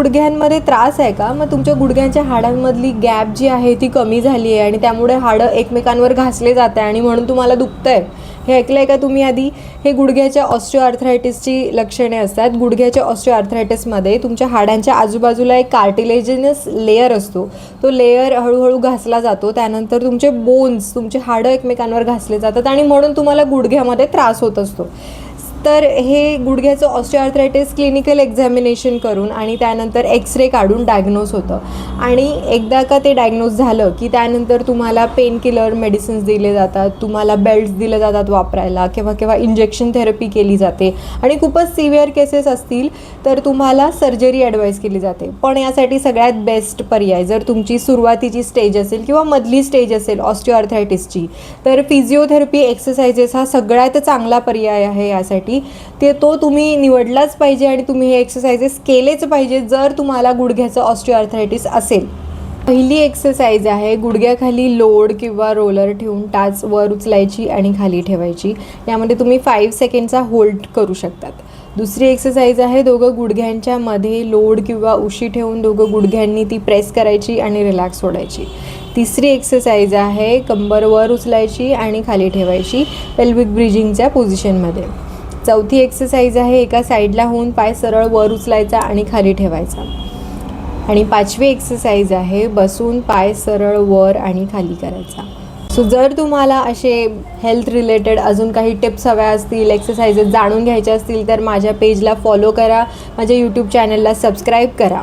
गुडघ्यांमध्ये त्रास आहे का? मग तुमच्या गुडघ्यांच्या हाडांमधली गॅप जी आहे ती कमी झाली आहे आणि त्यामुळे हाडं एकमेकांवर घासले जात आहे आणि म्हणून तुम्हाला दुखतंय, हे ऐकलं आहे का तुम्ही आधी? हे गुडघ्याच्या ऑस्टिओआर्थरायटिसची लक्षणे असतात. गुडघ्याच्या ऑस्टिओआर्थरायटिसमध्ये तुमच्या हाडांच्या आजूबाजूला एक कार्टिलेजिनस लेयर असतो. तो लेयर हळूहळू घासला जातो. त्यानंतर तुमचे बोन्स, तुमचे हाडं एकमेकांवर घासले जातात आणि म्हणून तुम्हाला गुडघ्यामध्ये त्रास होत असतो. तर हे गुडघ्याचं ऑस्टिओआर्थरायटिस क्लिनिकल एक्झामिनेशन करून आणि त्यानंतर एक्सरे काढून डायग्नोज होतं. आणि एकदा का ते डायग्नोज झालं की त्यानंतर तुम्हाला पेन किलर मेडिसिन्स दिले जातात, तुम्हाला बेल्ट्स दिले जातात वापरायला, केव्हा केव्हा इंजेक्शन थेरपी केली जाते आणि खूपच सिव्हिअर केसेस असतील तर तुम्हाला सर्जरी ॲडवाईस केली जाते. पण यासाठी सगळ्यात बेस्ट पर्याय, जर तुमची सुरुवातीची स्टेज असेल किंवा मधली स्टेज असेल ऑस्टिओआर्थरायटिसची, तर फिजिओथेरपी एक्सरसाइजेस हा सगळ्यात चांगला पर्याय आहे यासाठी. तो तुम्ही निवडलाच पाहिजे आणि तुम्ही हे एक्सरसाइजेस केलेच पाहिजे जर तुम्हाला गुडघ्याचं ऑस्टिओआर्थरायटिस असेल. पहिली एक्सरसाइज आहे गुडघ्याखाली लोड किंवा रोलर ठेवून टाच वर उचलायची आणि खाली ठेवायची. यामध्ये तुम्ही 5 सेकंडचा होल्ड करू शकतात. दुसरी एक्सरसाइज आहे दोघं गुडघ्यांच्या मध्ये लोड किंवा उशी ठेवून दोघं गुडघ्यांनी ती प्रेस करायची आणि रिलॅक्स सोडायची. तिसरी एक्सरसाइज आहे कंबर वर उचलायची आणि खाली ठेवायची पेल्विक ब्रिजिंगच्या पोझिशनमध्ये. चौथी एक्सरसाइज आहे एका साईडला होऊन पाय सरळ वर उचलायचा आणि खाली ठेवायचा. आणि पाचवी एक्सरसाइज आहे बसून पाय सरळ वर आणि खाली करायचा. सो जर तुम्हाला असे हेल्थ रिलेटेड अजून काही टिप्स हव्या असतील, एक्सरसाइजेस जाणून घ्यायच्या असतील तर माझ्या पेजला फॉलो करा, माझ्या यूट्यूब चॅनलला सबस्क्राईब करा.